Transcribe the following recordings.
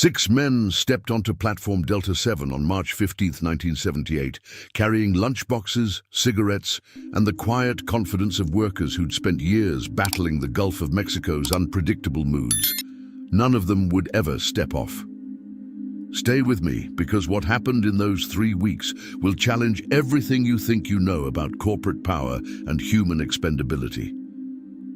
6 men stepped onto platform Delta 7 on March 15, 1978, carrying lunchboxes, cigarettes, and the quiet confidence of workers who'd spent years battling the Gulf of Mexico's unpredictable moods. None of them would ever step off. Stay with me, because what happened in those 3 weeks will challenge everything you think you know about corporate power and human expendability.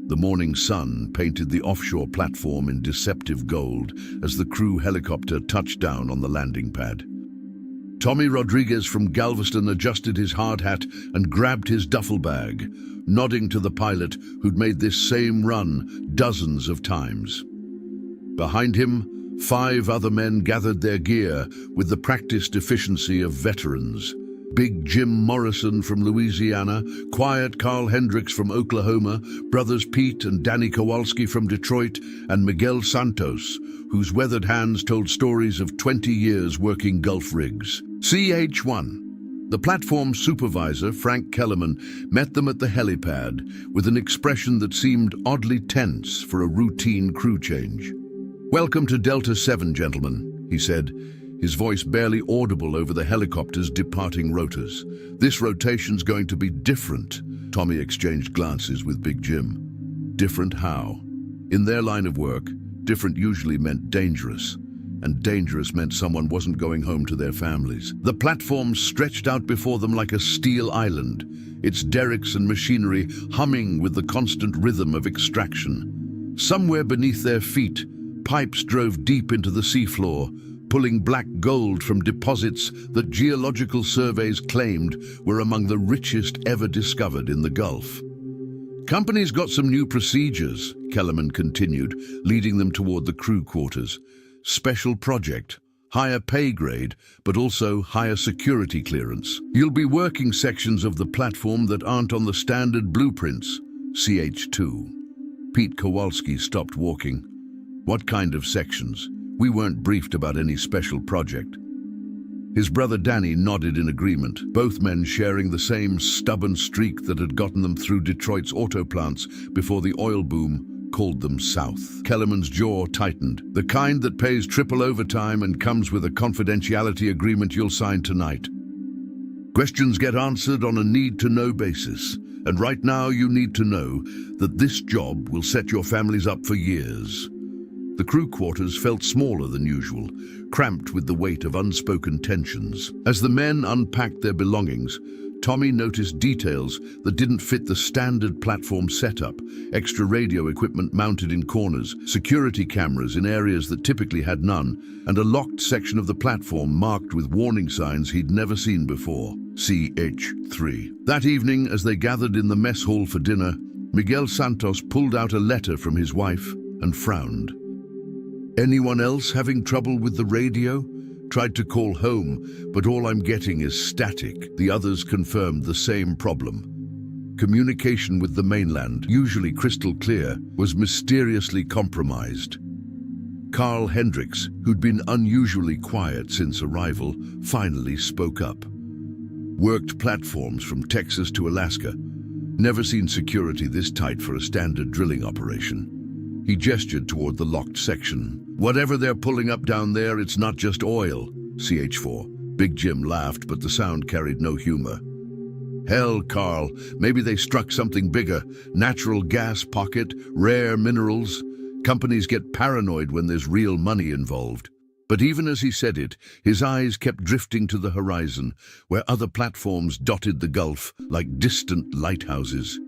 The morning sun painted the offshore platform in deceptive gold as the crew helicopter touched down on the landing pad. Tommy Rodriguez from Galveston adjusted his hard hat and grabbed his duffel bag, nodding to the pilot who'd made this same run dozens of times. Behind him, 5 other men gathered their gear with the practiced efficiency of veterans. Big Jim Morrison from Louisiana, Quiet Carl Hendricks from Oklahoma, brothers Pete and Danny Kowalski from Detroit, and Miguel Santos, whose weathered hands told stories of 20 years working Gulf rigs. CH-1. The platform supervisor, Frank Kellerman, met them at the helipad with an expression that seemed oddly tense for a routine crew change. "Welcome to Delta 7, gentlemen," he said, his voice barely audible over the helicopter's departing rotors. "This rotation's going to be different." Tommy exchanged glances with Big Jim. Different how? In their line of work, different usually meant dangerous, and dangerous meant someone wasn't going home to their families. The platform stretched out before them like a steel island, its derricks and machinery humming with the constant rhythm of extraction. Somewhere beneath their feet, pipes drove deep into the seafloor, pulling black gold from deposits that geological surveys claimed were among the richest ever discovered in the Gulf. "Company's got some new procedures," Kellerman continued, leading them toward the crew quarters. "Special project, higher pay grade, but also higher security clearance. You'll be working sections of the platform that aren't on the standard blueprints." CH-2. Pete Kowalski stopped walking. "What kind of sections? We weren't briefed about any special project." His brother Danny nodded in agreement, both men sharing the same stubborn streak that had gotten them through Detroit's auto plants before the oil boom called them south. Kellerman's jaw tightened. "The kind that pays triple overtime and comes with a confidentiality agreement you'll sign tonight. Questions get answered on a need-to-know basis, and right now you need to know that this job will set your families up for years." The crew quarters felt smaller than usual, cramped with the weight of unspoken tensions. As the men unpacked their belongings, Tommy noticed details that didn't fit the standard platform setup: extra radio equipment mounted in corners, security cameras in areas that typically had none, and a locked section of the platform marked with warning signs he'd never seen before. CH-3. That evening, as they gathered in the mess hall for dinner, Miguel Santos pulled out a letter from his wife and frowned. "Anyone else having trouble with the radio? Tried to call home, but all I'm getting is static." The others confirmed the same problem. Communication with the mainland, usually crystal clear, was mysteriously compromised. Carl Hendricks, who'd been unusually quiet since arrival, finally spoke up. "Worked platforms from Texas to Alaska. Never seen security this tight for a standard drilling operation." He gestured toward the locked section. "Whatever they're pulling up down there, it's not just oil." CH-4. Big Jim laughed, but the sound carried no humor. "Hell, Carl, maybe they struck something bigger. Natural gas pocket, rare minerals. Companies get paranoid when there's real money involved." But even as he said it, his eyes kept drifting to the horizon, where other platforms dotted the Gulf like distant lighthouses.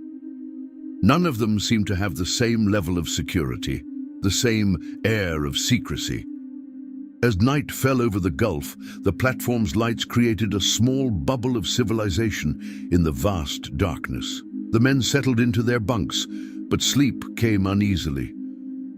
None of them seemed to have the same level of security, the same air of secrecy. As night fell over the Gulf, the platform's lights created a small bubble of civilization in the vast darkness. The men settled into their bunks, but sleep came uneasily.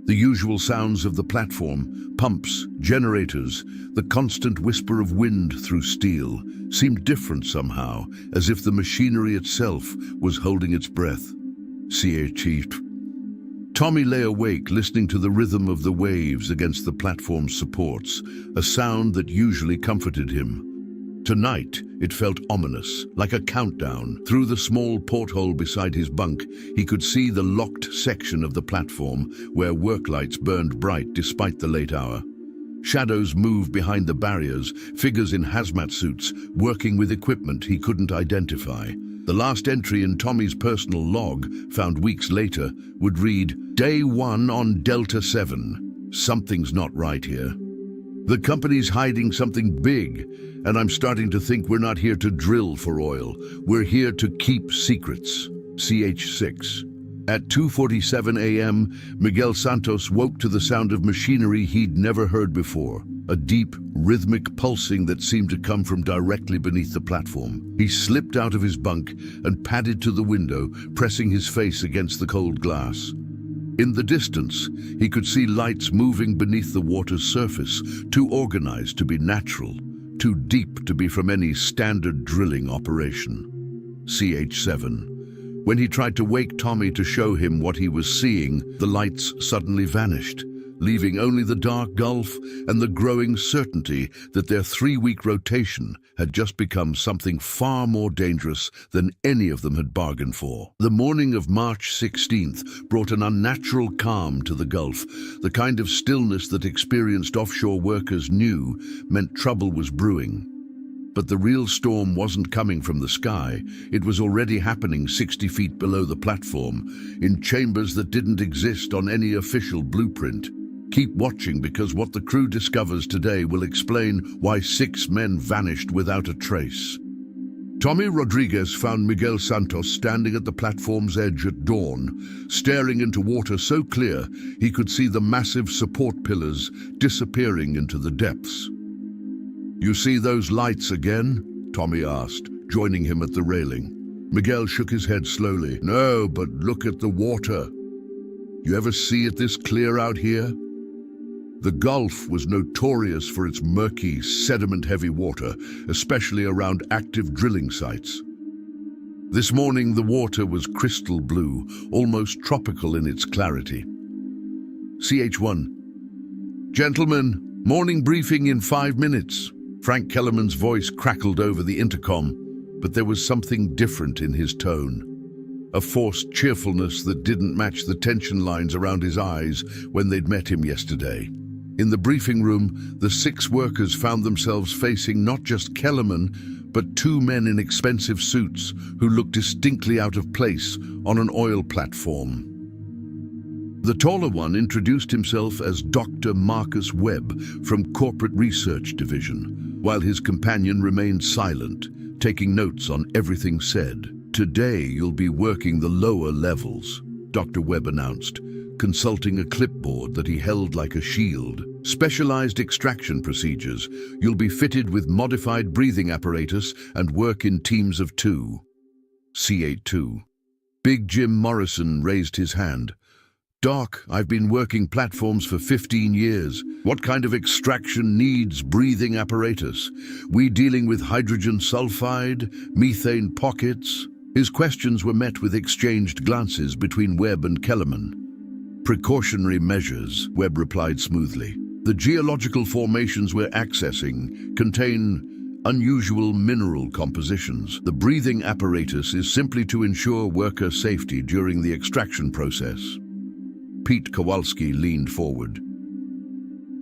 The usual sounds of the platform, pumps, generators, the constant whisper of wind through steel, seemed different somehow, as if the machinery itself was holding its breath. CH-8. Tommy lay awake, listening to the rhythm of the waves against the platform's supports, a sound that usually comforted him. Tonight, it felt ominous, like a countdown. Through the small porthole beside his bunk, he could see the locked section of the platform where work lights burned bright despite the late hour. Shadows moved behind the barriers, figures in hazmat suits, working with equipment he couldn't identify. The last entry in Tommy's personal log, found weeks later, would read, "Day 1 on Delta 7. Something's not right here. The company's hiding something big, and I'm starting to think we're not here to drill for oil. We're here to keep secrets." CH6. At 2:47 a.m., Miguel Santos woke to the sound of machinery he'd never heard before. A deep, rhythmic pulsing that seemed to come from directly beneath the platform. He slipped out of his bunk and padded to the window, pressing his face against the cold glass. In the distance, he could see lights moving beneath the water's surface, too organized to be natural, too deep to be from any standard drilling operation. CH7. When he tried to wake Tommy to show him what he was seeing, the lights suddenly vanished, leaving only the dark gulf and the growing certainty that their 3-week rotation had just become something far more dangerous than any of them had bargained for. The morning of March 16th brought an unnatural calm to the Gulf, the kind of stillness that experienced offshore workers knew meant trouble was brewing. But the real storm wasn't coming from the sky. It was already happening 60 feet below the platform, in chambers that didn't exist on any official blueprint. Keep watching, because what the crew discovers today will explain why 6 men vanished without a trace. Tommy Rodriguez found Miguel Santos standing at the platform's edge at dawn, staring into water so clear he could see the massive support pillars disappearing into the depths. "You see those lights again?" Tommy asked, joining him at the railing. Miguel shook his head slowly. "No, but look at the water. You ever see it this clear out here?" The Gulf was notorious for its murky, sediment-heavy water, especially around active drilling sites. This morning, the water was crystal blue, almost tropical in its clarity. CH1. "Gentlemen, morning briefing in 5 minutes. Frank Kellerman's voice crackled over the intercom, but there was something different in his tone. A forced cheerfulness that didn't match the tension lines around his eyes when they'd met him yesterday. In the briefing room, the 6 workers found themselves facing not just Kellerman, but 2 men in expensive suits who looked distinctly out of place on an oil platform. The taller one introduced himself as Dr. Marcus Webb from Corporate Research Division, while his companion remained silent, taking notes on everything said. "Today you'll be working the lower levels," Dr. Webb announced, consulting a clipboard that he held like a shield. "Specialized extraction procedures. You'll be fitted with modified breathing apparatus and work in teams of 2. C82. Big Jim Morrison raised his hand. "Doc, I've been working platforms for 15 years. What kind of extraction needs breathing apparatus? We dealing with hydrogen sulfide, methane pockets?" His questions were met with exchanged glances between Webb and Kellerman. "Precautionary measures," Webb replied smoothly. "The geological formations we're accessing contain unusual mineral compositions. The breathing apparatus is simply to ensure worker safety during the extraction process." Pete Kowalski leaned forward.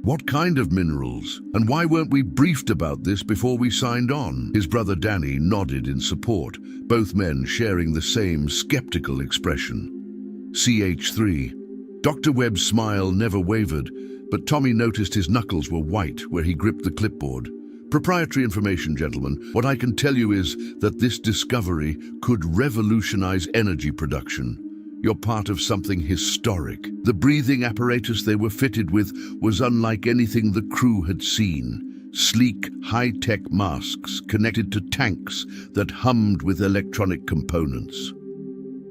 "What kind of minerals? And why weren't we briefed about this before we signed on?" His brother Danny nodded in support, both men sharing the same skeptical expression. CH3. Dr. Webb's smile never wavered, but Tommy noticed his knuckles were white where he gripped the clipboard. "Proprietary information, gentlemen. What I can tell you is that this discovery could revolutionize energy production. You're part of something historic. The breathing apparatus they were fitted with was unlike anything the crew had seen. Sleek, high-tech masks connected to tanks that hummed with electronic components."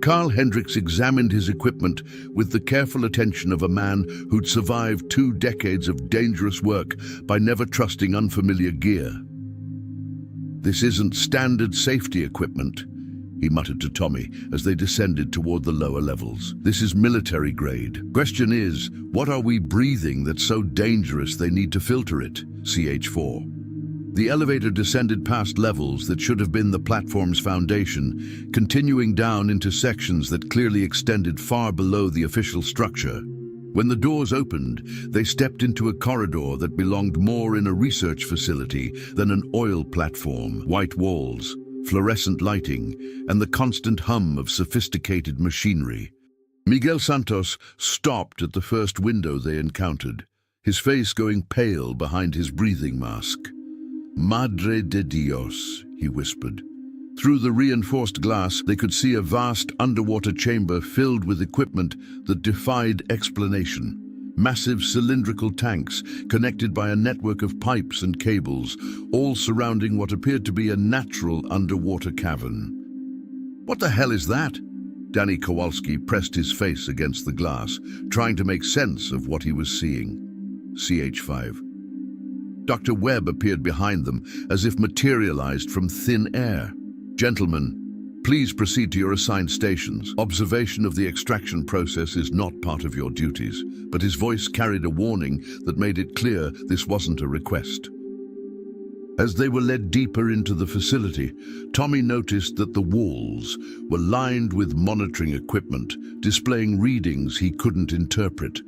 Carl Hendricks examined his equipment with the careful attention of a man who'd survived 2 decades of dangerous work by never trusting unfamiliar gear. "This isn't standard safety equipment," he muttered to Tommy as they descended toward the lower levels. "This is military grade. Question is, what are we breathing that's so dangerous they need to filter it?" CH4. The elevator descended past levels that should have been the platform's foundation, continuing down into sections that clearly extended far below the official structure. When the doors opened, they stepped into a corridor that belonged more in a research facility than an oil platform. White walls, fluorescent lighting, and the constant hum of sophisticated machinery. Miguel Santos stopped at the first window they encountered, his face going pale behind his breathing mask. "Madre de Dios," he whispered. Through the reinforced glass, they could see a vast underwater chamber filled with equipment that defied explanation. Massive cylindrical tanks connected by a network of pipes and cables, all surrounding what appeared to be a natural underwater cavern. "What the hell is that?" Danny Kowalski pressed his face against the glass, trying to make sense of what he was seeing. CH5. Dr. Webb appeared behind them, as if materialized from thin air. "Gentlemen, please proceed to your assigned stations. Observation of the extraction process is not part of your duties," but his voice carried a warning that made it clear this wasn't a request. As they were led deeper into the facility, Tommy noticed that the walls were lined with monitoring equipment, displaying readings he couldn't interpret.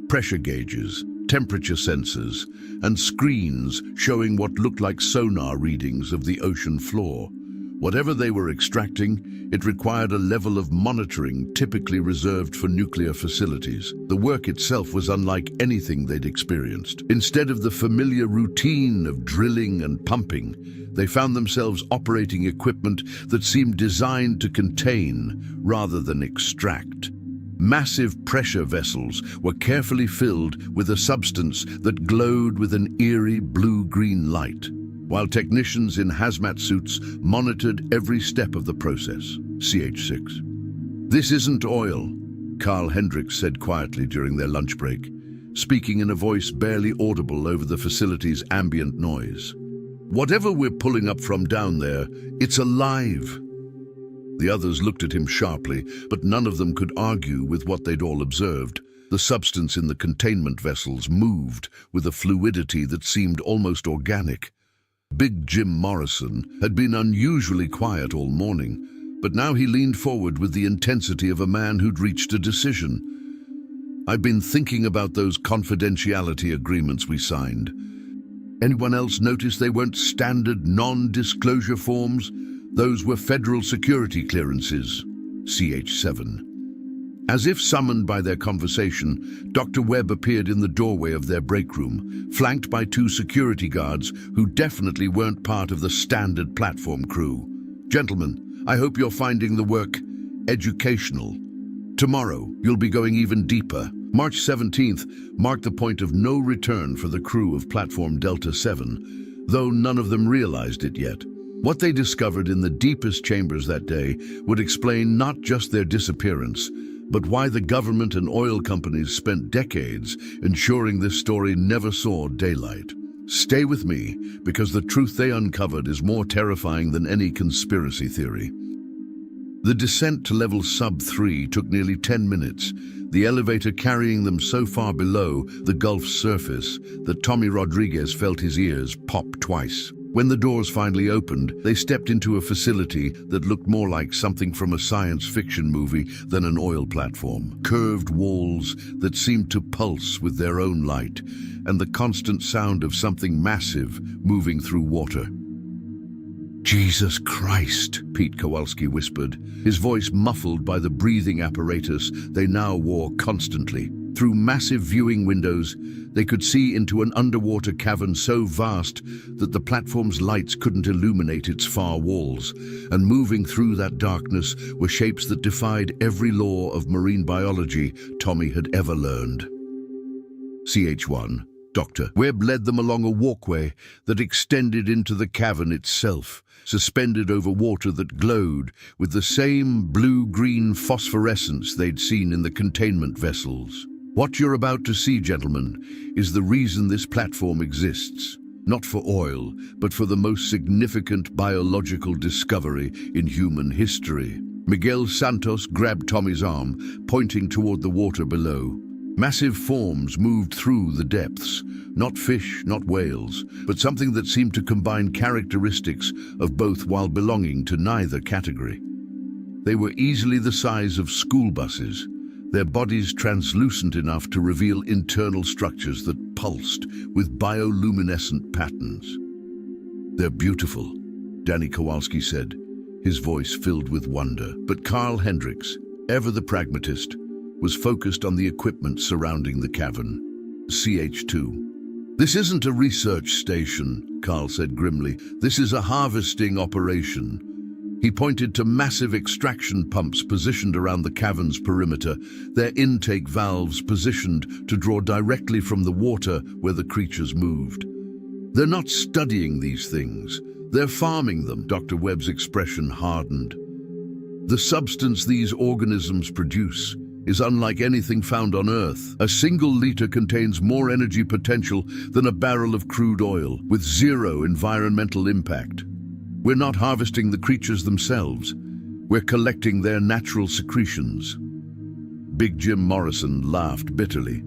Pressure gauges, temperature sensors, and screens showing what looked like sonar readings of the ocean floor. Whatever they were extracting, it required a level of monitoring typically reserved for nuclear facilities. The work itself was unlike anything they'd experienced. Instead of the familiar routine of drilling and pumping, they found themselves operating equipment that seemed designed to contain rather than extract. Massive pressure vessels were carefully filled with a substance that glowed with an eerie blue-green light, while technicians in hazmat suits monitored every step of the process. CH6. "This isn't oil," Carl Hendricks said quietly during their lunch break, speaking in a voice barely audible over the facility's ambient noise. "Whatever we're pulling up from down there, it's alive." The others looked at him sharply, but none of them could argue with what they'd all observed. The substance in the containment vessels moved with a fluidity that seemed almost organic. Big Jim Morrison had been unusually quiet all morning, but now he leaned forward with the intensity of a man who'd reached a decision. "I've been thinking about those confidentiality agreements we signed. Anyone else notice they weren't standard non-disclosure forms? Those were federal security clearances." CH7. As if summoned by their conversation, Dr. Webb appeared in the doorway of their break room, flanked by two security guards who definitely weren't part of the standard platform crew. "Gentlemen, I hope you're finding the work educational. Tomorrow, you'll be going even deeper." March 17th marked the point of no return for the crew of Platform Delta 7, though none of them realized it yet. What they discovered in the deepest chambers that day would explain not just their disappearance, but why the government and oil companies spent decades ensuring this story never saw daylight. Stay with me, because the truth they uncovered is more terrifying than any conspiracy theory. The descent to level sub-3 took nearly 10 minutes, the elevator carrying them so far below the Gulf's surface that Tommy Rodriguez felt his ears pop twice. When the doors finally opened, they stepped into a facility that looked more like something from a science fiction movie than an oil platform. Curved walls that seemed to pulse with their own light, and the constant sound of something massive moving through water. "Jesus Christ," Pete Kowalski whispered, his voice muffled by the breathing apparatus they now wore constantly. Through massive viewing windows, they could see into an underwater cavern so vast that the platform's lights couldn't illuminate its far walls, and moving through that darkness were shapes that defied every law of marine biology Tommy had ever learned. CH1. Dr. Webb led them along a walkway that extended into the cavern itself, suspended over water that glowed with the same blue-green phosphorescence they'd seen in the containment vessels. "What you're about to see, gentlemen, is the reason this platform exists. Not for oil, but for the most significant biological discovery in human history." Miguel Santos grabbed Tommy's arm, pointing toward the water below. Massive forms moved through the depths, not fish, not whales, but something that seemed to combine characteristics of both while belonging to neither category. They were easily the size of school buses, their bodies translucent enough to reveal internal structures that pulsed with bioluminescent patterns. "They're beautiful," Danny Kowalski said, his voice filled with wonder. But Carl Hendricks, ever the pragmatist, was focused on the equipment surrounding the cavern. CH2. "This isn't a research station," Carl said grimly. "This is a harvesting operation." He pointed to massive extraction pumps positioned around the cavern's perimeter, their intake valves positioned to draw directly from the water where the creatures moved. "They're not studying these things. They're farming them." Dr. Webb's expression hardened. "The substance these organisms produce is unlike anything found on Earth. A single liter contains more energy potential than a barrel of crude oil, with zero environmental impact. We're not harvesting the creatures themselves. We're collecting their natural secretions." Big Jim Morrison laughed bitterly.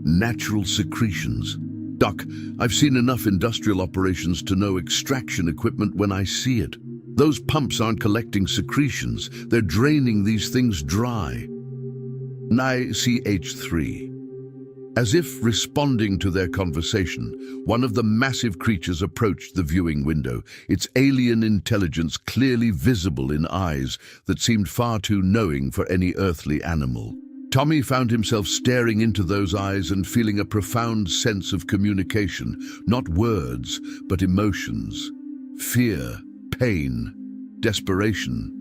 "Natural secretions? Doc, I've seen enough industrial operations to know extraction equipment when I see it. Those pumps aren't collecting secretions. They're draining these things dry." CH3. As if responding to their conversation, one of the massive creatures approached the viewing window, its alien intelligence clearly visible in eyes that seemed far too knowing for any earthly animal. Tommy found himself staring into those eyes and feeling a profound sense of communication, not words, but emotions. Fear, pain, desperation.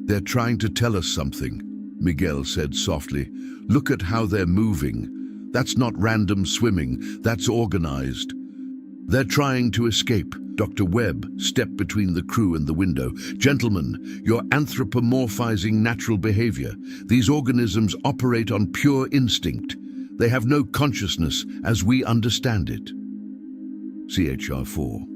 "They're trying to tell us something," Miguel said softly. "Look at how they're moving. That's not random swimming, that's organized. They're trying to escape." Dr. Webb stepped between the crew and the window. "Gentlemen, you're anthropomorphizing natural behavior. These organisms operate on pure instinct. They have no consciousness as we understand it." CHR4.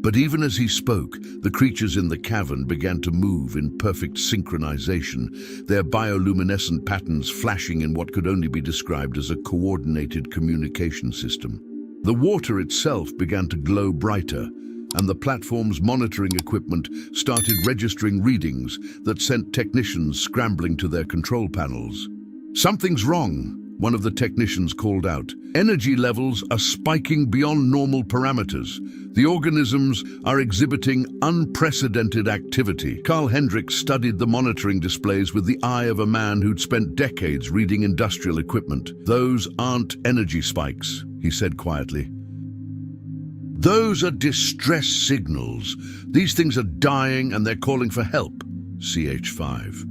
But even as he spoke, the creatures in the cavern began to move in perfect synchronization, their bioluminescent patterns flashing in what could only be described as a coordinated communication system. The water itself began to glow brighter, and the platform's monitoring equipment started registering readings that sent technicians scrambling to their control panels. "Something's wrong," one of the technicians called out. "Energy levels are spiking beyond normal parameters. The organisms are exhibiting unprecedented activity." Carl Hendricks studied the monitoring displays with the eye of a man who'd spent decades reading industrial equipment. "Those aren't energy spikes," he said quietly. "Those are distress signals. These things are dying and they're calling for help." CH5.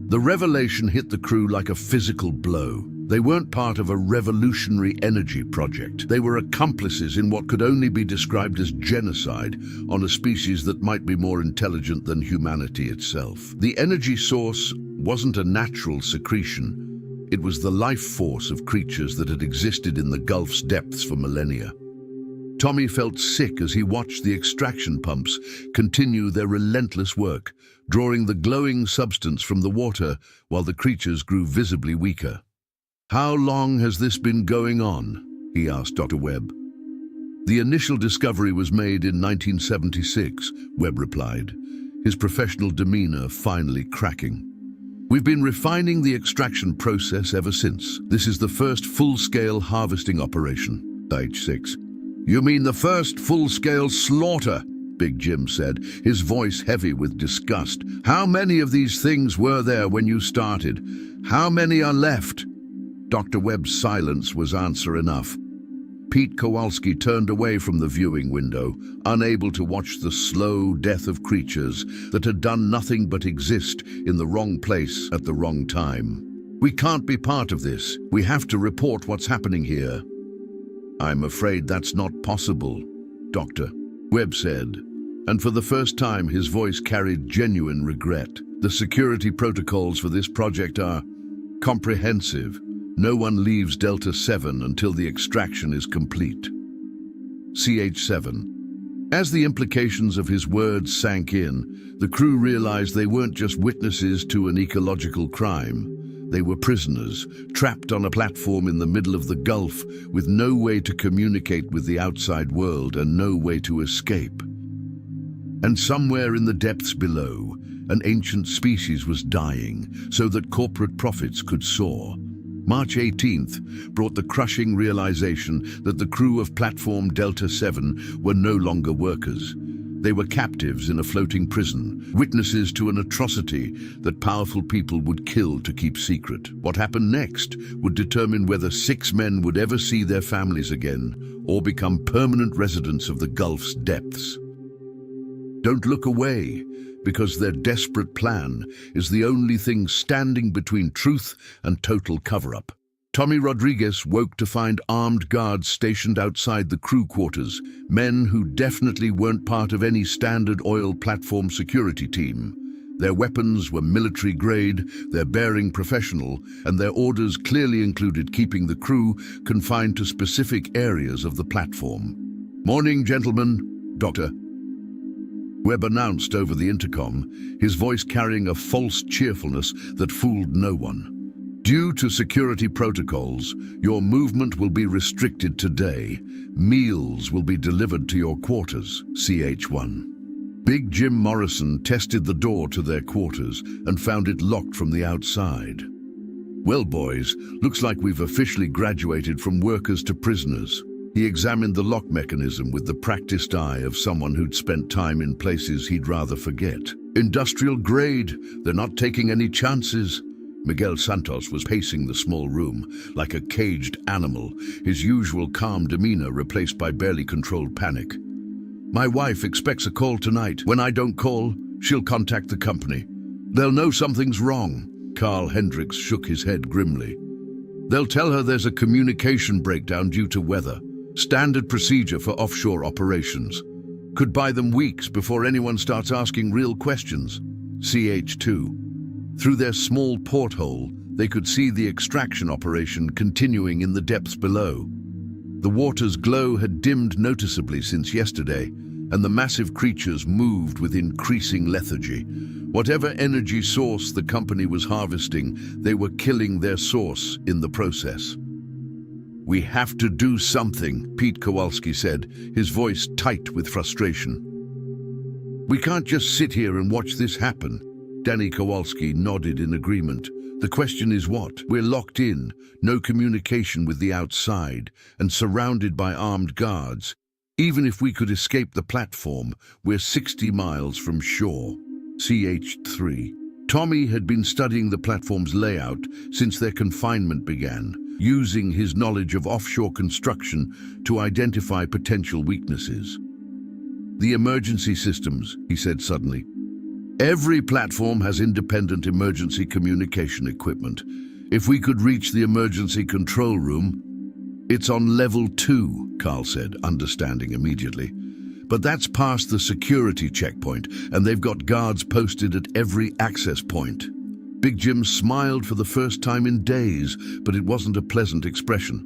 The revelation hit the crew like a physical blow. They weren't part of a revolutionary energy project. They were accomplices in what could only be described as genocide on a species that might be more intelligent than humanity itself. The energy source wasn't a natural secretion. It was the life force of creatures that had existed in the Gulf's depths for millennia. Tommy felt sick as he watched the extraction pumps continue their relentless work, drawing the glowing substance from the water while the creatures grew visibly weaker. "How long has this been going on?" he asked Dr. Webb. "The initial discovery was made in 1976, Webb replied, his professional demeanor finally cracking. "We've been refining the extraction process ever since. This is the first full-scale harvesting operation." H6. "You mean the first full-scale slaughter?" Big Jim said, his voice heavy with disgust. "How many of these things were there when you started? How many are left?" Dr. Webb's silence was answer enough. Pete Kowalski turned away from the viewing window, unable to watch the slow death of creatures that had done nothing but exist in the wrong place at the wrong time. "We can't be part of this. We have to report what's happening here." "I'm afraid that's not possible, Doctor," Webb said, and for the first time his voice carried genuine regret. "The security protocols for this project are comprehensive. No one leaves Delta 7 until the extraction is complete." CH7. As the implications of his words sank in, the crew realized they weren't just witnesses to an ecological crime. They were prisoners, trapped on a platform in the middle of the Gulf with no way to communicate with the outside world and no way to escape. And somewhere in the depths below, An ancient species was dying so that corporate profits could soar. March 18th brought the crushing realization that the crew of Platform Delta 7 were no longer workers. They were captives in a floating prison, witnesses to an atrocity that powerful people would kill to keep secret. What happened next would determine whether 6 men would ever see their families again or become permanent residents of the Gulf's depths. Don't look away, because their desperate plan is the only thing standing between truth and total cover-up. Tommy Rodriguez woke to find armed guards stationed outside the crew quarters, men who definitely weren't part of any standard oil platform security team. Their weapons were military-grade, their bearing professional, and their orders clearly included keeping the crew confined to specific areas of the platform. "Morning, gentlemen," Dr. Webb announced over the intercom, his voice carrying a false cheerfulness that fooled no one. "Due to security protocols, your movement will be restricted today. Meals will be delivered to your quarters, CH1. Big Jim Morrison tested the door to their quarters and found it locked from the outside. "Well, boys, looks like we've officially graduated from workers to prisoners." He examined the lock mechanism with the practiced eye of someone who'd spent time in places he'd rather forget. "Industrial grade, they're not taking any chances." Miguel Santos was pacing the small room like a caged animal, his usual calm demeanor replaced by barely controlled panic. "My wife expects a call tonight. When I don't call, she'll contact the company. They'll know something's wrong." Carl Hendricks shook his head grimly. "They'll tell her there's a communication breakdown due to weather. Standard procedure for offshore operations. Could buy them weeks before anyone starts asking real questions." CH2. Through their small porthole, they could see the extraction operation continuing in the depths below. The water's glow had dimmed noticeably since yesterday, and the massive creatures moved with increasing lethargy. Whatever energy source the company was harvesting, they were killing their source in the process. "We have to do something," Pete Kowalski said, his voice tight with frustration. "We can't just sit here and watch this happen." Danny Kowalski nodded in agreement. "The question is what? We're locked in, no communication with the outside, and surrounded by armed guards. Even if we could escape the platform, we're 60 miles from shore." CH3. Tommy had been studying the platform's layout since their confinement began, using his knowledge of offshore construction to identify potential weaknesses. "The emergency systems," he said suddenly. "Every platform has independent emergency communication equipment. If we could reach the emergency control room..." "It's on level 2, Carl said, understanding immediately. "But that's past the security checkpoint, and they've got guards posted at every access point." Big Jim smiled for the first time in days, but it wasn't a pleasant expression.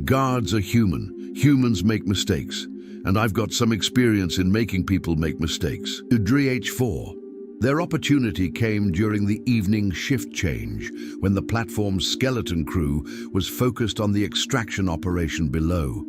"Guards are human. Humans make mistakes, and I've got some experience in making people make mistakes." Udri H4. Their opportunity came during the evening shift change, when the platform's skeleton crew was focused on the extraction operation below.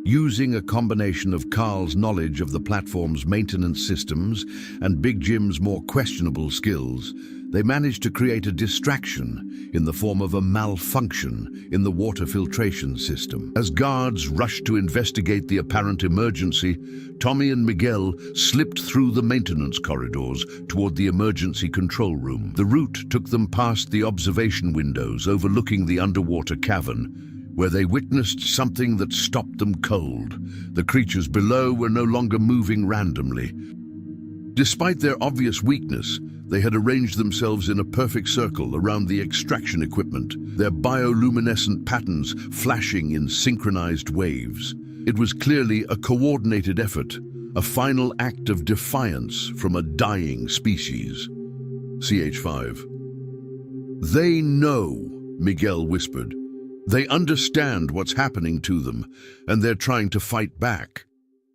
Using a combination of Carl's knowledge of the platform's maintenance systems and Big Jim's more questionable skills, they managed to create a distraction in the form of a malfunction in the water filtration system. As guards rushed to investigate the apparent emergency, Tommy and Miguel slipped through the maintenance corridors toward the emergency control room. The route took them past the observation windows overlooking the underwater cavern, where they witnessed something that stopped them cold. The creatures below were no longer moving randomly. Despite their obvious weakness, they had arranged themselves in a perfect circle around the extraction equipment, their bioluminescent patterns flashing in synchronized waves. It was clearly a coordinated effort, a final act of defiance from a dying species. CH5. "They know," Miguel whispered. "They understand what's happening to them, and they're trying to fight back."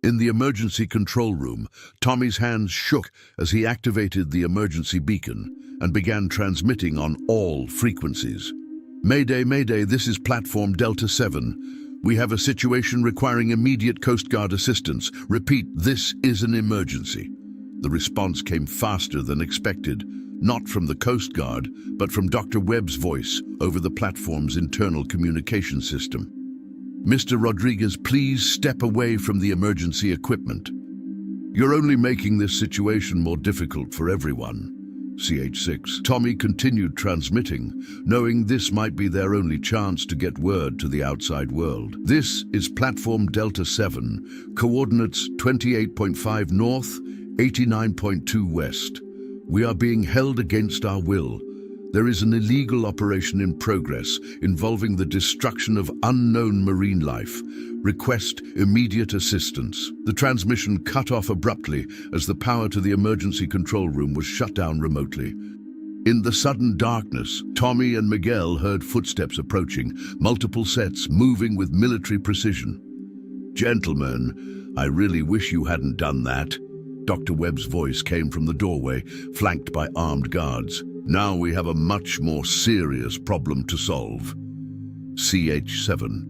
In the emergency control room, Tommy's hands shook as he activated the emergency beacon and began transmitting on all frequencies. "Mayday, Mayday, this is Platform Delta 7. We have a situation requiring immediate Coast Guard assistance. Repeat, this is an emergency." The response came faster than expected, not from the Coast Guard, but from Dr. Webb's voice over the platform's internal communication system. "Mr. Rodriguez, please step away from the emergency equipment. You're only making this situation more difficult for everyone." CH6. Tommy continued transmitting, knowing this might be their only chance to get word to the outside world. "This is Platform Delta 7, coordinates 28.5 north, 89.2 west. We are being held against our will. There is an illegal operation in progress involving the destruction of unknown marine life. Request immediate assistance." The transmission cut off abruptly as the power to the emergency control room was shut down remotely. In the sudden darkness, Tommy and Miguel heard footsteps approaching, multiple sets moving with military precision. "Gentlemen, I really wish you hadn't done that." Dr. Webb's voice came from the doorway, flanked by armed guards. "Now we have a much more serious problem to solve." CH7.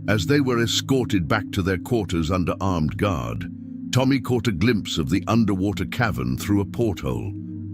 As they were escorted back to their quarters under armed guard, Tommy caught a glimpse of the underwater cavern through a porthole.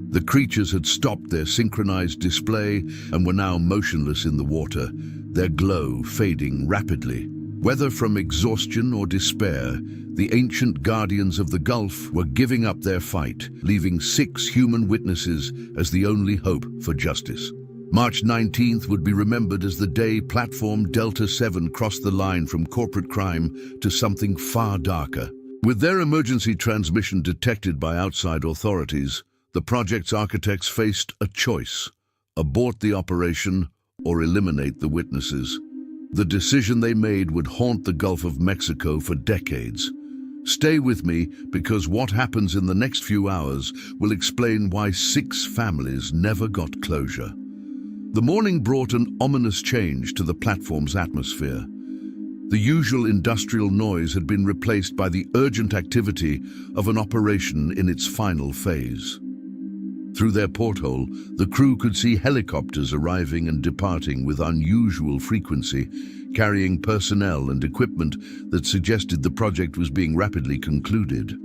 The creatures had stopped their synchronized display and were now motionless in the water, their glow fading rapidly. Whether from exhaustion or despair, the ancient guardians of the Gulf were giving up their fight, leaving 6 human witnesses as the only hope for justice. March 19th would be remembered as the day Platform Delta 7 crossed the line from corporate crime to something far darker. With their emergency transmission detected by outside authorities, the project's architects faced a choice: abort the operation or eliminate the witnesses. The decision they made would haunt the Gulf of Mexico for decades. Stay with me, because what happens in the next few hours will explain why 6 families never got closure. The morning brought an ominous change to the platform's atmosphere. The usual industrial noise had been replaced by the urgent activity of an operation in its final phase. Through their porthole, the crew could see helicopters arriving and departing with unusual frequency, carrying personnel and equipment that suggested the project was being rapidly concluded.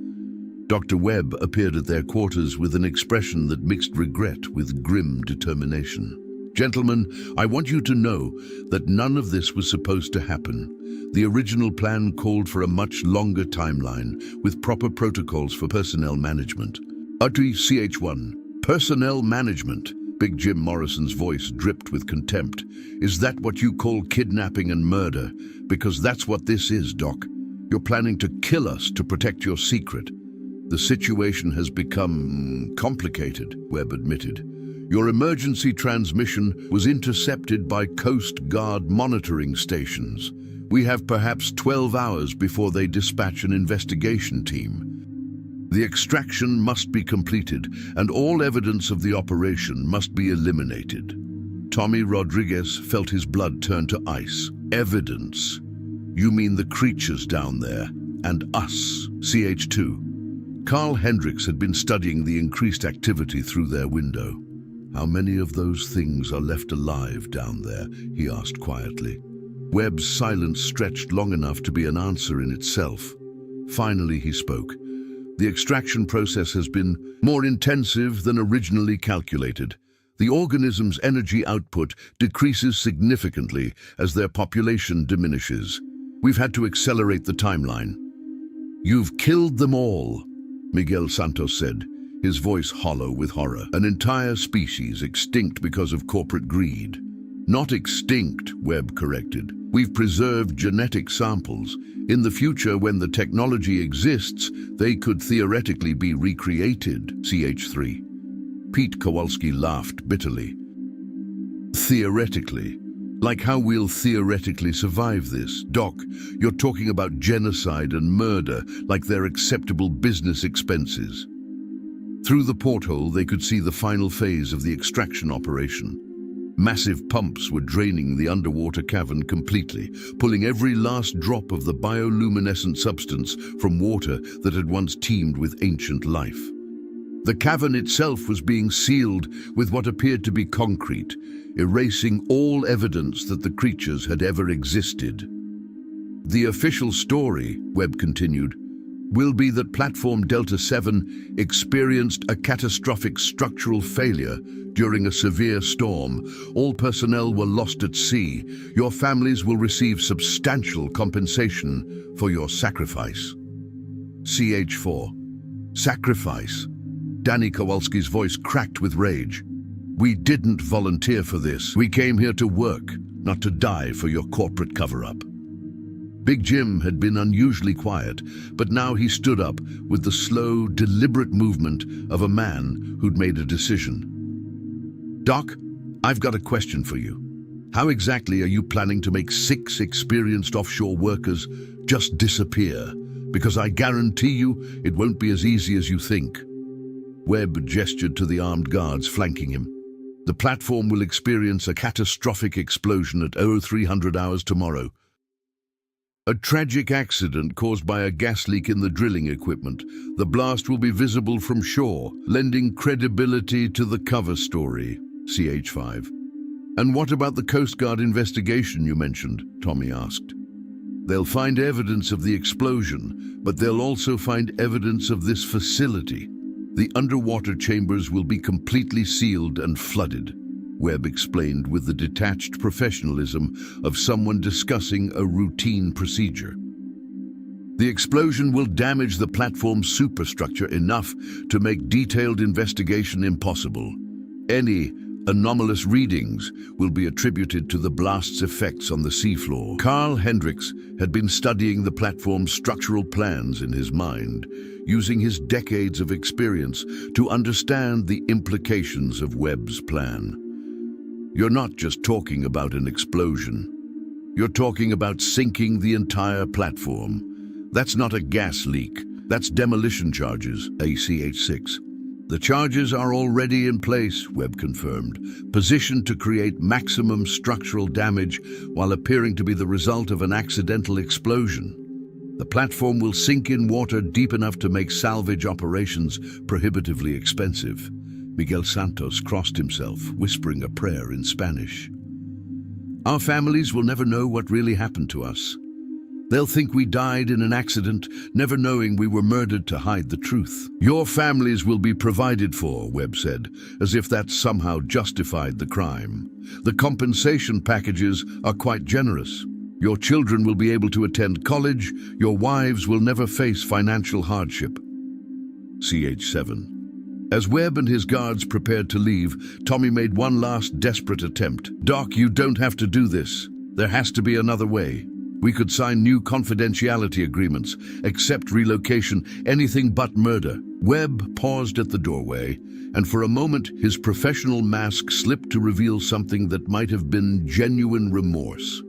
Dr. Webb appeared at their quarters with an expression that mixed regret with grim determination. "Gentlemen, I want you to know that none of this was supposed to happen. The original plan called for a much longer timeline, with proper protocols for personnel management." Utri CH1. "Personnel management?" Big Jim Morrison's voice dripped with contempt. "Is that what you call kidnapping and murder? Because that's what this is, Doc. You're planning to kill us to protect your secret." "The situation has become complicated," Webb admitted. "Your emergency transmission was intercepted by Coast Guard monitoring stations. We have perhaps 12 hours before they dispatch an investigation team. The extraction must be completed, and all evidence of the operation must be eliminated." Tommy Rodriguez felt his blood turn to ice. "Evidence? You mean the creatures down there, and us?" CH2. Carl Hendricks had been studying the increased activity through their window. "How many of those things are left alive down there?" he asked quietly. Webb's silence stretched long enough to be an answer in itself. Finally he spoke. "The extraction process has been more intensive than originally calculated. The organism's energy output decreases significantly as their population diminishes. We've had to accelerate the timeline." "You've killed them all," Miguel Santos said, his voice hollow with horror. "An entire species extinct because of corporate greed." "Not extinct," Webb corrected. "We've preserved genetic samples. In the future, when the technology exists, they could theoretically be recreated." CH3. Pete Kowalski laughed bitterly. "Theoretically? Like how we'll theoretically survive this? Doc, you're talking about genocide and murder like they're acceptable business expenses." Through the porthole, they could see the final phase of the extraction operation. Massive pumps were draining the underwater cavern completely, pulling every last drop of the bioluminescent substance from water that had once teemed with ancient life. The cavern itself was being sealed with what appeared to be concrete, erasing all evidence that the creatures had ever existed. "The official story," Webb continued, will be that Platform Delta 7 experienced a catastrophic structural failure during a severe storm. All personnel were lost at sea. Your families will receive substantial compensation for your sacrifice. CH4. Sacrifice. Danny Kowalski's voice cracked with rage. We didn't volunteer for this. We came here to work, not to die for your corporate cover-up. Big Jim had been unusually quiet, but now he stood up with the slow, deliberate movement of a man who'd made a decision. Doc, I've got a question for you. How exactly are you planning to make 6 experienced offshore workers just disappear? Because I guarantee you it won't be as easy as you think. Webb gestured to the armed guards flanking him. The platform will experience a catastrophic explosion at 0300 hours tomorrow. A tragic accident caused by a gas leak in the drilling equipment. The blast will be visible from shore, lending credibility to the cover story. CH5. And what about the Coast Guard investigation you mentioned? Tommy asked. They'll find evidence of the explosion, but they'll also find evidence of this facility. The underwater chambers will be completely sealed and flooded, Webb explained with the detached professionalism of someone discussing a routine procedure. The explosion will damage the platform's superstructure enough to make detailed investigation impossible. Any anomalous readings will be attributed to the blast's effects on the seafloor. Carl Hendricks had been studying the platform's structural plans in his mind, using his decades of experience to understand the implications of Webb's plan. You're not just talking about an explosion. You're talking about sinking the entire platform. That's not a gas leak. That's demolition charges, ACH6. The charges are already in place, Webb confirmed, positioned to create maximum structural damage while appearing to be the result of an accidental explosion. The platform will sink in water deep enough to make salvage operations prohibitively expensive. Miguel Santos crossed himself, whispering a prayer in Spanish. Our families will never know what really happened to us. They'll think we died in an accident, never knowing we were murdered to hide the truth. Your families will be provided for, Webb said, as if that somehow justified the crime. The compensation packages are quite generous. Your children will be able to attend college. Your wives will never face financial hardship. CH7. As Webb and his guards prepared to leave, Tommy made one last desperate attempt. Doc, you don't have to do this. There has to be another way. We could sign new confidentiality agreements, accept relocation, anything but murder. Webb paused at the doorway, and for a moment his professional mask slipped to reveal something that might have been genuine remorse.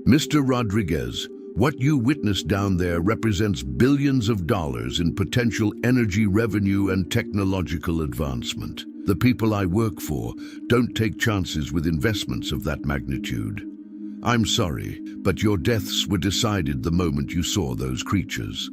Mr. Rodriguez, what you witnessed down there represents billions of dollars in potential energy revenue and technological advancement. The people I work for don't take chances with investments of that magnitude. I'm sorry, but your deaths were decided the moment you saw those creatures.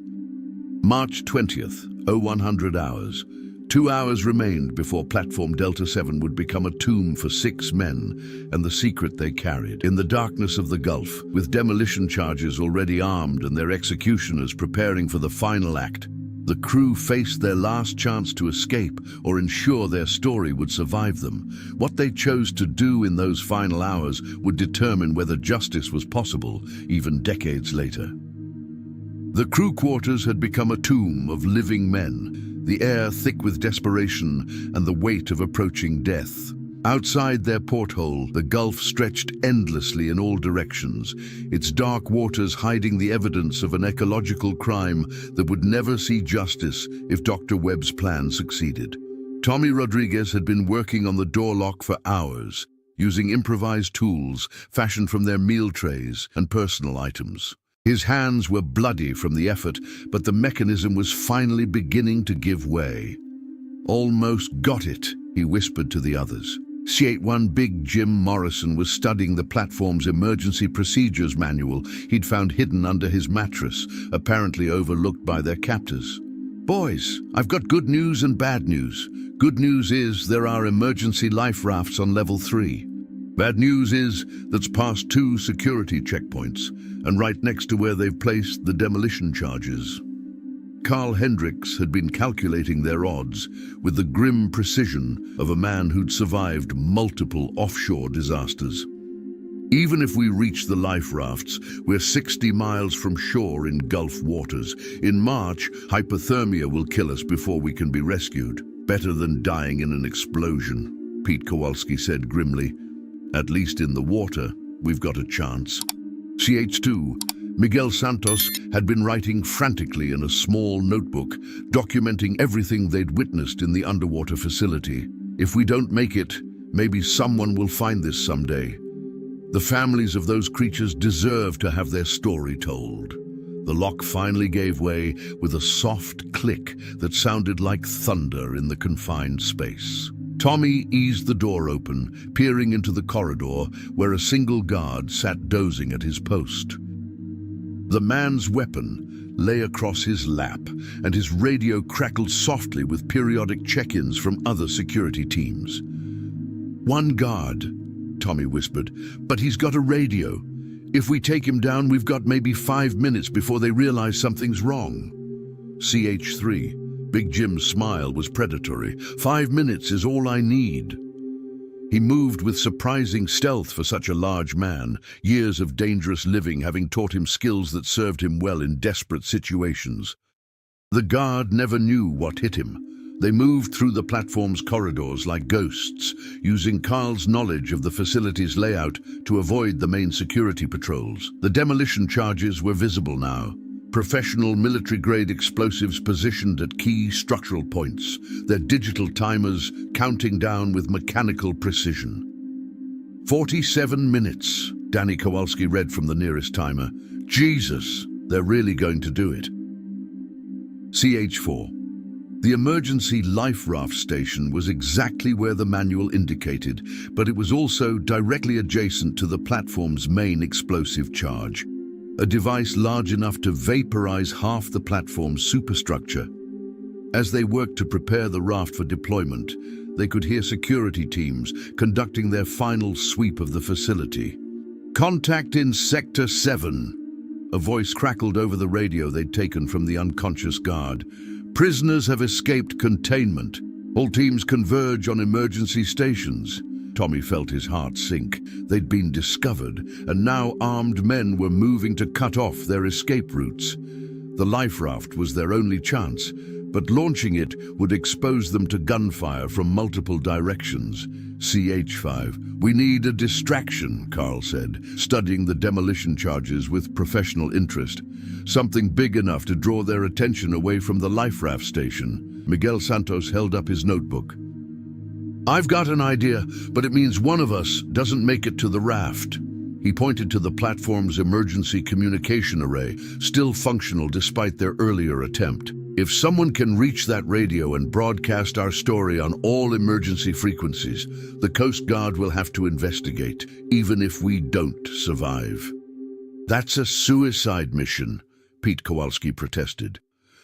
March 20th, 0100 hours. 2 hours remained before Platform Delta 7 would become a tomb for 6 men and the secret they carried. In the darkness of the Gulf, with demolition charges already armed and their executioners preparing for the final act, the crew faced their last chance to escape or ensure their story would survive them. What they chose to do in those final hours would determine whether justice was possible, even decades later. The crew quarters had become a tomb of living men, the air thick with desperation and the weight of approaching death. Outside their porthole, the Gulf stretched endlessly in all directions, its dark waters hiding the evidence of an ecological crime that would never see justice if Dr. Webb's plan succeeded. Tommy Rodriguez had been working on the door lock for hours, using improvised tools fashioned from their meal trays and personal items. His hands were bloody from the effort, but the mechanism was finally beginning to give way. Almost got it, he whispered to the others. C81 Big Jim Morrison was studying the platform's emergency procedures manual he'd found hidden under his mattress, apparently overlooked by their captors. Boys, I've got good news and bad news. Good news is there are emergency life rafts on level 3. Bad news is that's past 2 security checkpoints and right next to where they've placed the demolition charges. Carl Hendricks had been calculating their odds with the grim precision of a man who'd survived multiple offshore disasters. Even if we reach the life rafts, we're 60 miles from shore in Gulf waters. In March, hypothermia will kill us before we can be rescued. Better than dying in an explosion, Pete Kowalski said grimly. At least in the water, we've got a chance. CH2, Miguel Santos had been writing frantically in a small notebook, documenting everything they'd witnessed in the underwater facility. If we don't make it, maybe someone will find this someday. The families of those creatures deserve to have their story told. The lock finally gave way with a soft click that sounded like thunder in the confined space. Tommy eased the door open, peering into the corridor where a single guard sat dozing at his post. The man's weapon lay across his lap, and his radio crackled softly with periodic check-ins from other security teams. "One guard," Tommy whispered, "but he's got a radio. If we take him down, we've got maybe 5 minutes before they realize something's wrong." CH3, Big Jim's smile was predatory. 5 minutes is all I need." He moved with surprising stealth for such a large man, years of dangerous living having taught him skills that served him well in desperate situations. The guard never knew what hit him. They moved through the platform's corridors like ghosts, using Carl's knowledge of the facility's layout to avoid the main security patrols. The demolition charges were visible now. Professional military-grade explosives positioned at key structural points, their digital timers counting down with mechanical precision. 47 minutes, Danny Kowalski read from the nearest timer. Jesus, they're really going to do it. CH4. The emergency life raft station was exactly where the manual indicated, but it was also directly adjacent to the platform's main explosive charge. A device large enough to vaporize half the platform's superstructure. As they worked to prepare the raft for deployment, they could hear security teams conducting their final sweep of the facility. "Contact in Sector 7. A voice crackled over the radio they'd taken from the unconscious guard. "Prisoners have escaped containment. All teams converge on emergency stations." Tommy felt his heart sink. They'd been discovered, and now armed men were moving to cut off their escape routes. The life raft was their only chance, but launching it would expose them to gunfire from multiple directions. CH5. "We need a distraction," Carl said, studying the demolition charges with professional interest. "Something big enough to draw their attention away from the life raft station." Miguel Santos held up his notebook. "I've got an idea, but it means one of us doesn't make it to the raft." He pointed to the platform's emergency communication array, still functional despite their earlier attempt. "If someone can reach that radio and broadcast our story on all emergency frequencies, the Coast Guard will have to investigate, even if we don't survive." "That's a suicide mission," Pete Kowalski protested.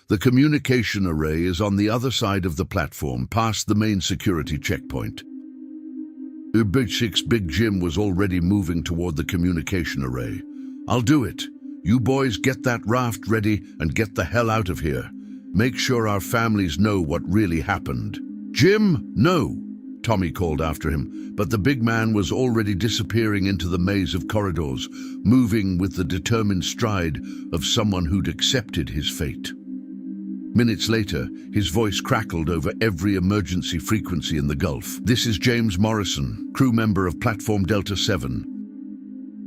"The communication array is on the other side of the platform, past the main security checkpoint." Big Jim was already moving toward the communication array. "I'll do it. You boys get that raft ready and get the hell out of here. Make sure our families know what really happened." "Jim, no!" Tommy called after him, but the big man was already disappearing into the maze of corridors, moving with the determined stride of someone who'd accepted his fate. Minutes later, his voice crackled over every emergency frequency in the Gulf. "This is James Morrison, crew member of Platform Delta 7.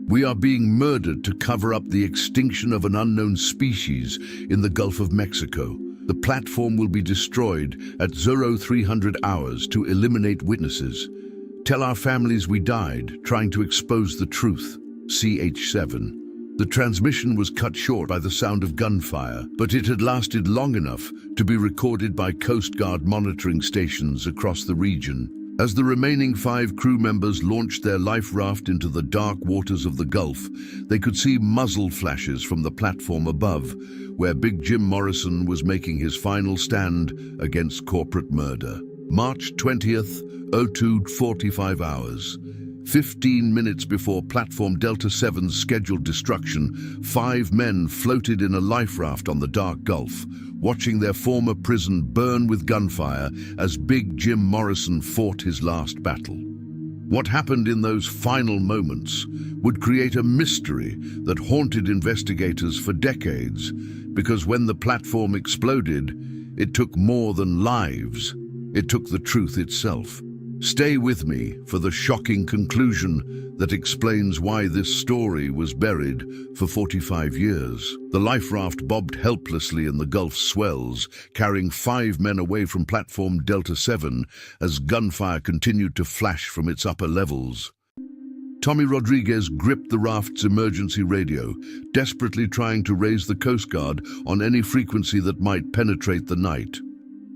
We are being murdered to cover up the extinction of an unknown species in the Gulf of Mexico. The platform will be destroyed at 0300 hours to eliminate witnesses. Tell our families we died trying to expose the truth. CH7. The transmission was cut short by the sound of gunfire, but it had lasted long enough to be recorded by Coast Guard monitoring stations across the region. As the remaining 5 crew members launched their life raft into the dark waters of the Gulf, they could see muzzle flashes from the platform above, where Big Jim Morrison was making his final stand against corporate murder. March 20th, 02:45 hours. 15 minutes before Platform Delta 7's scheduled destruction, 5 men floated in a life raft on the dark Gulf, watching their former prison burn with gunfire as Big Jim Morrison fought his last battle. What happened in those final moments would create a mystery that haunted investigators for decades, because when the platform exploded, it took more than lives. It took the truth itself. Stay with me for the shocking conclusion that explains why this story was buried for 45 years. The life raft bobbed helplessly in the Gulf's swells, carrying 5 men away from Platform Delta 7 as gunfire continued to flash from its upper levels. Tommy Rodriguez gripped the raft's emergency radio, desperately trying to raise the Coast Guard on any frequency that might penetrate the night.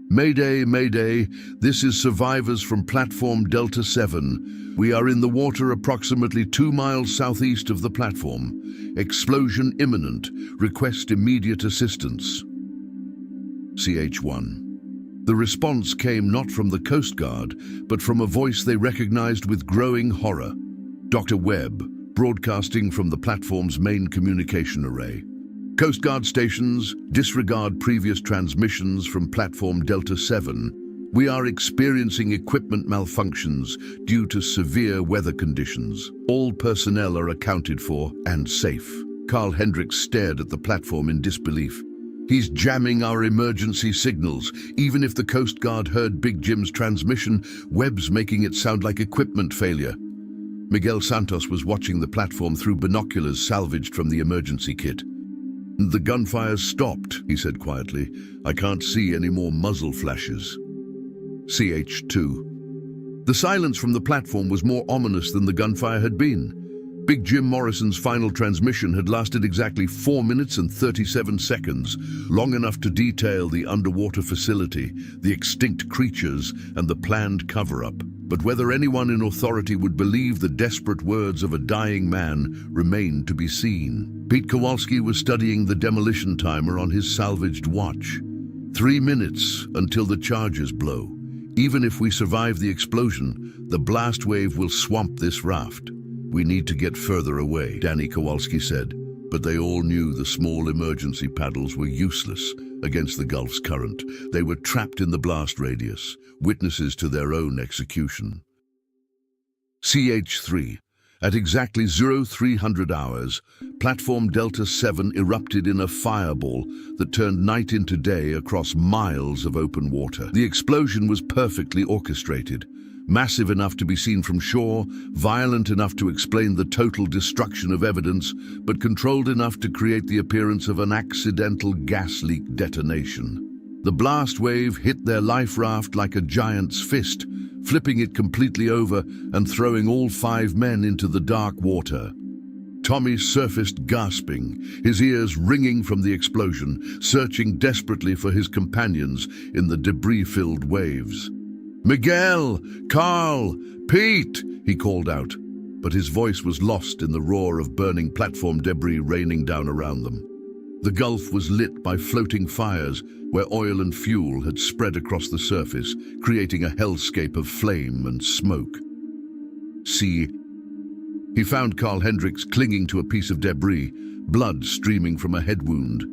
Mayday, Mayday, this is survivors from Platform Delta 7. We are in the water approximately 2 miles southeast of the platform. Explosion imminent. Request immediate assistance. CH1. The response came not from the Coast Guard, but from a voice they recognized with growing horror. Dr. Webb, broadcasting from the platform's main communication array. Coast Guard stations, disregard previous transmissions from Platform Delta 7. We are experiencing equipment malfunctions due to severe weather conditions. All personnel are accounted for and safe. Carl Hendricks stared at the platform in disbelief. He's jamming our emergency signals. Even if the Coast Guard heard Big Jim's transmission, Webb's making it sound like equipment failure. Miguel Santos was watching the platform through binoculars salvaged from the emergency kit. The gunfire stopped, he said quietly. I can't see any more muzzle flashes. CH2. The silence from the platform was more ominous than the gunfire had been. Big Jim Morrison's final transmission had lasted exactly 4 minutes and 37 seconds, long enough to detail the underwater facility, the extinct creatures, and the planned cover-up. But whether anyone in authority would believe the desperate words of a dying man remained to be seen. Pete Kowalski was studying the demolition timer on his salvaged watch. 3 minutes until the charges blow. Even if we survive the explosion, the blast wave will swamp this raft. We need to get further away, Danny Kowalski said, but they all knew the small emergency paddles were useless against the Gulf's current. They were trapped in the blast radius, witnesses to their own execution. CH3. At exactly 0300 hours, Platform Delta 7 erupted in a fireball that turned night into day across miles of open water. The explosion was perfectly orchestrated, massive enough to be seen from shore, violent enough to explain the total destruction of evidence, but controlled enough to create the appearance of an accidental gas leak detonation. The blast wave hit their life raft like a giant's fist, flipping it completely over and throwing all 5 men into the dark water. Tommy surfaced gasping, his ears ringing from the explosion, searching desperately for his companions in the debris-filled waves. "Miguel! Carl! Pete!" he called out, but his voice was lost in the roar of burning platform debris raining down around them. The Gulf was lit by floating fires where oil and fuel had spread across the surface, creating a hellscape of flame and smoke. He found Carl Hendricks clinging to a piece of debris, blood streaming from a head wound.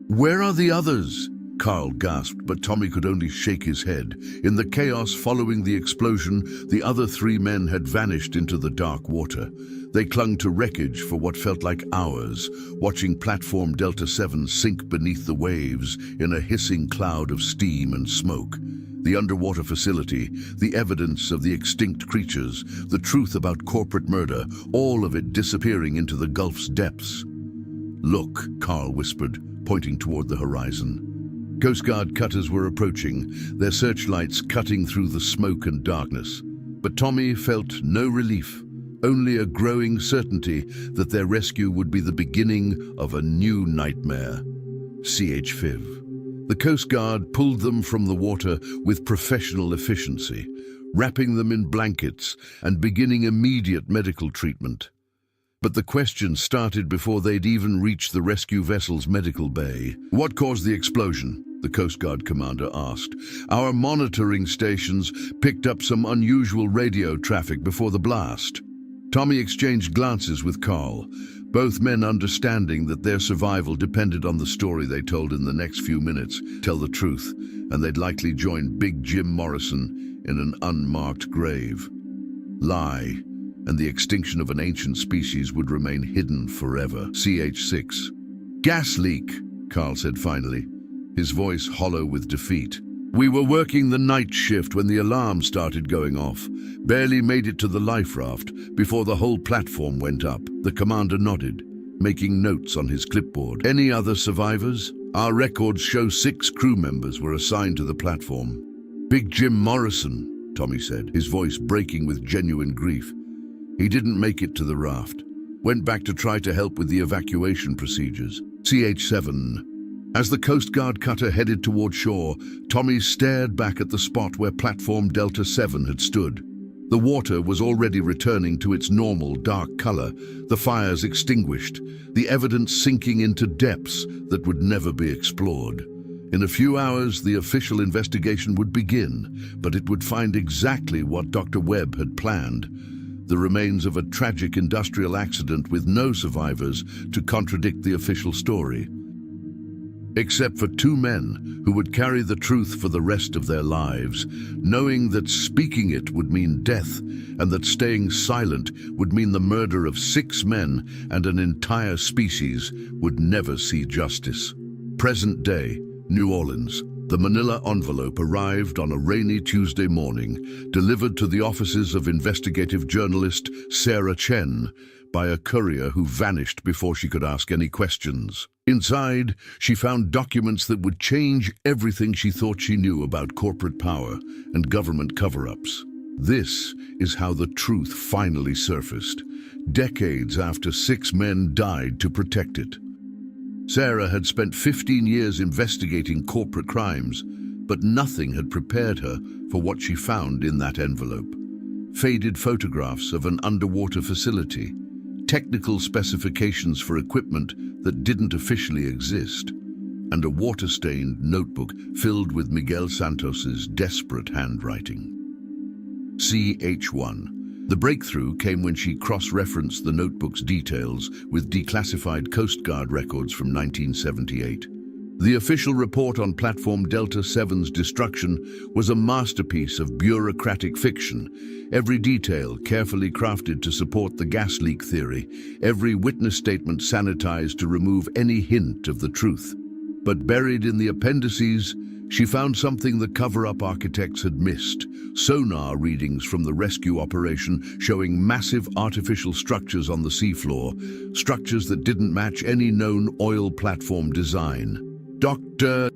"Where are the others?" Carl gasped, but Tommy could only shake his head. In the chaos following the explosion, the other 3 men had vanished into the dark water. They clung to wreckage for what felt like hours, watching Platform Delta 7 sink beneath the waves in a hissing cloud of steam and smoke. The underwater facility, the evidence of the extinct creatures, the truth about corporate murder, all of it disappearing into the Gulf's depths. "Look," Carl whispered, pointing toward the horizon. Coast Guard cutters were approaching, their searchlights cutting through the smoke and darkness. But Tommy felt no relief, only a growing certainty that their rescue would be the beginning of a new nightmare. CH5. The Coast Guard pulled them from the water with professional efficiency, wrapping them in blankets and beginning immediate medical treatment. But the question started before they'd even reached the rescue vessel's medical bay. What caused the explosion? the Coast Guard commander asked. Our monitoring stations picked up some unusual radio traffic before the blast. Tommy exchanged glances with Carl, both men understanding that their survival depended on the story they told in the next few minutes. Tell the truth, and they'd likely join Big Jim Morrison in an unmarked grave. Lie, and the extinction of an ancient species would remain hidden forever. CH6. Gas leak, Carl said finally, his voice hollow with defeat. We were working the night shift when the alarm started going off. Barely made it to the life raft before the whole platform went up. The commander nodded, making notes on his clipboard. Any other survivors? Our records show 6 crew members were assigned to the platform. Big Jim Morrison, Tommy said, his voice breaking with genuine grief. He didn't make it to the raft. Went back to try to help with the evacuation procedures. CH7. As the Coast Guard cutter headed toward shore, Tommy stared back at the spot where platform Delta 7 had stood. The water was already returning to its normal dark color, the fires extinguished, the evidence sinking into depths that would never be explored. In a few hours, the official investigation would begin, but it would find exactly what Dr. Webb had planned: the remains of a tragic industrial accident with no survivors to contradict the official story. Except for 2 men who would carry the truth for the rest of their lives, knowing that speaking it would mean death and that staying silent would mean the murder of 6 men and an entire species would never see justice. Present day, New Orleans. The manila envelope arrived on a rainy Tuesday morning, delivered to the offices of investigative journalist Sarah Chen by a courier who vanished before she could ask any questions. Inside, she found documents that would change everything she thought she knew about corporate power and government cover-ups. This is how the truth finally surfaced, decades after 6 men died to protect it. Sarah had spent 15 years investigating corporate crimes, but nothing had prepared her for what she found in that envelope. Faded photographs of an underwater facility, technical specifications for equipment that didn't officially exist, and a water-stained notebook filled with Miguel Santos's desperate handwriting. CH1. The breakthrough came when she cross-referenced the notebook's details with declassified Coast Guard records from 1978. The official report on Platform Delta 7's destruction was a masterpiece of bureaucratic fiction, every detail carefully crafted to support the gas leak theory, every witness statement sanitized to remove any hint of the truth. But buried in the appendices, she found something the cover-up architects had missed: sonar readings from the rescue operation showing massive artificial structures on the seafloor, structures that didn't match any known oil platform design. Dr.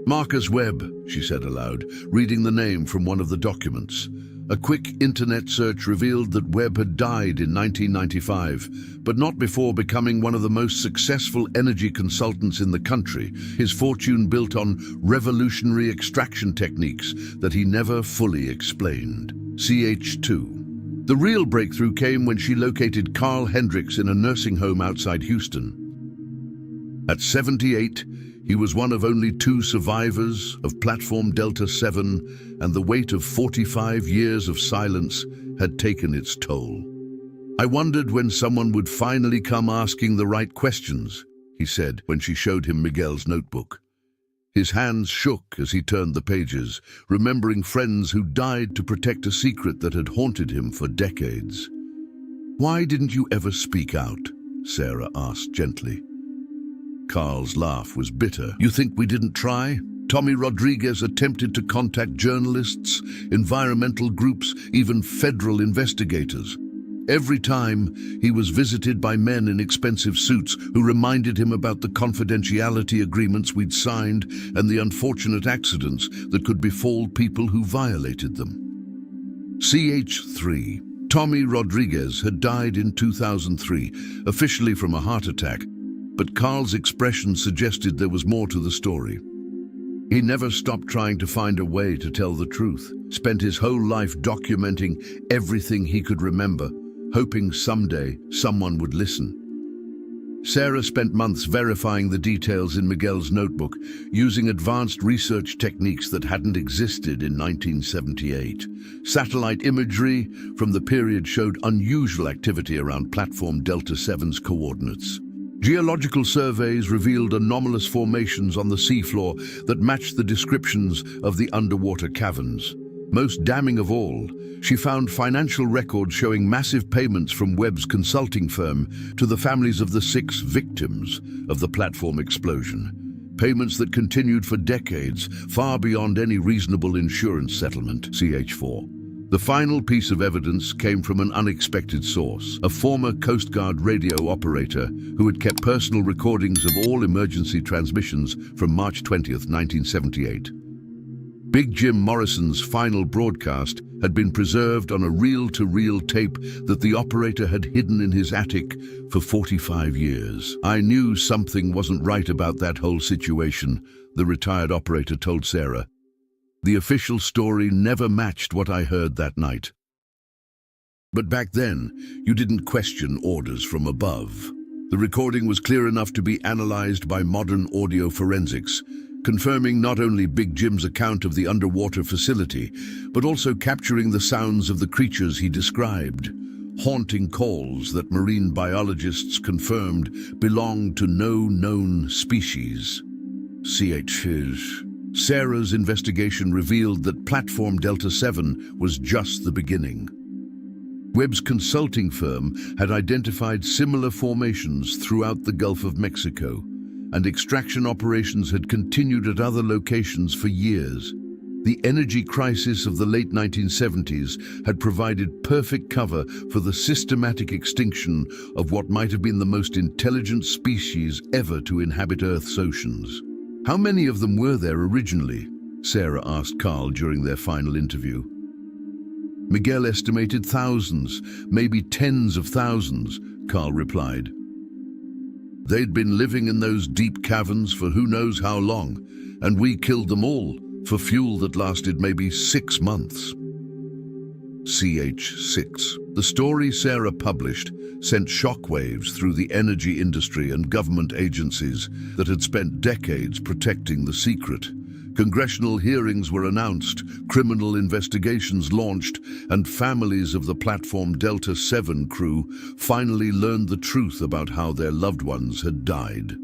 Marcus Webb, she said aloud, reading the name from one of the documents. A quick internet search revealed that Webb had died in 1995, but not before becoming one of the most successful energy consultants in the country, his fortune built on revolutionary extraction techniques that he never fully explained. CH2. The real breakthrough came when she located Carl Hendricks in a nursing home outside Houston. At 78, he was one of only 2 survivors of Platform Delta 7, and the weight of 45 years of silence had taken its toll. I wondered when someone would finally come asking the right questions, he said when she showed him Miguel's notebook. His hands shook as he turned the pages, remembering friends who died to protect a secret that had haunted him for decades. Why didn't you ever speak out? Sarah asked gently. Carl's laugh was bitter. You think we didn't try? Tommy Rodriguez attempted to contact journalists, environmental groups, even federal investigators. Every time, he was visited by men in expensive suits who reminded him about the confidentiality agreements we'd signed and the unfortunate accidents that could befall people who violated them. CH3. Tommy Rodriguez had died in 2003, officially from a heart attack, but Carl's expression suggested there was more to the story. He never stopped trying to find a way to tell the truth, spent his whole life documenting everything he could remember, hoping someday someone would listen. Sarah spent months verifying the details in Miguel's notebook, using advanced research techniques that hadn't existed in 1978. Satellite imagery from the period showed unusual activity around Platform Delta 7's coordinates. Geological surveys revealed anomalous formations on the seafloor that matched the descriptions of the underwater caverns. Most damning of all, she found financial records showing massive payments from Webb's consulting firm to the families of the 6 victims of the platform explosion. Payments that continued for decades, far beyond any reasonable insurance settlement. CH4. The final piece of evidence came from an unexpected source, a former Coast Guard radio operator who had kept personal recordings of all emergency transmissions from March 20th, 1978. Big Jim Morrison's final broadcast had been preserved on a reel-to-reel tape that the operator had hidden in his attic for 45 years. "I knew something wasn't right about that whole situation," the retired operator told Sarah. "The official story never matched what I heard that night." But back then, you didn't question orders from above. The recording was clear enough to be analyzed by modern audio forensics, confirming not only Big Jim's account of the underwater facility, but also capturing the sounds of the creatures he described. Haunting calls that marine biologists confirmed belonged to no known species. CH. Sarah's investigation revealed that Platform Delta 7 was just the beginning. Webb's consulting firm had identified similar formations throughout the Gulf of Mexico, and extraction operations had continued at other locations for years. The energy crisis of the late 1970s had provided perfect cover for the systematic extinction of what might have been the most intelligent species ever to inhabit Earth's oceans. "How many of them were there originally?" Sarah asked Carl during their final interview. "Miguel estimated thousands, maybe tens of thousands," Carl replied. "They'd been living in those deep caverns for who knows how long, and we killed them all for fuel that lasted maybe 6 months." CH6. The story Sarah published sent shockwaves through the energy industry and government agencies that had spent decades protecting the secret. Congressional hearings were announced, criminal investigations launched, and families of the Platform Delta 7 crew finally learned the truth about how their loved ones had died.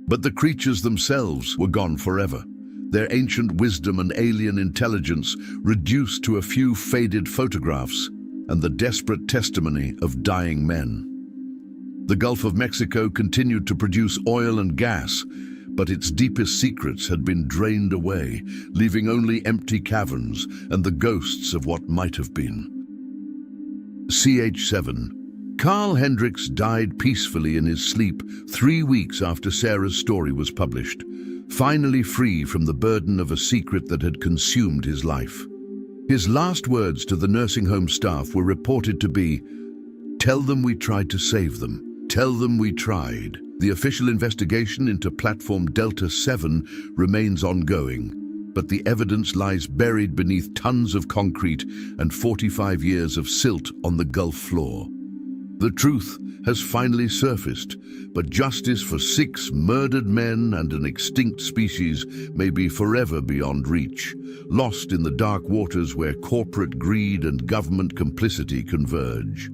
But the creatures themselves were gone forever, their ancient wisdom and alien intelligence reduced to a few faded photographs and the desperate testimony of dying men. The Gulf of Mexico continued to produce oil and gas, but its deepest secrets had been drained away, leaving only empty caverns and the ghosts of what might have been. CH7. Carl Hendricks died peacefully in his sleep 3 weeks after Sarah's story was published, finally free from the burden of a secret that had consumed his life. His last words to the nursing home staff were reported to be, "Tell them we tried to save them. Tell them we tried." The official investigation into Platform Delta 7 remains ongoing, but the evidence lies buried beneath tons of concrete and 45 years of silt on the Gulf floor. The truth has finally surfaced, but justice for 6 murdered men and an extinct species may be forever beyond reach, lost in the dark waters where corporate greed and government complicity converge.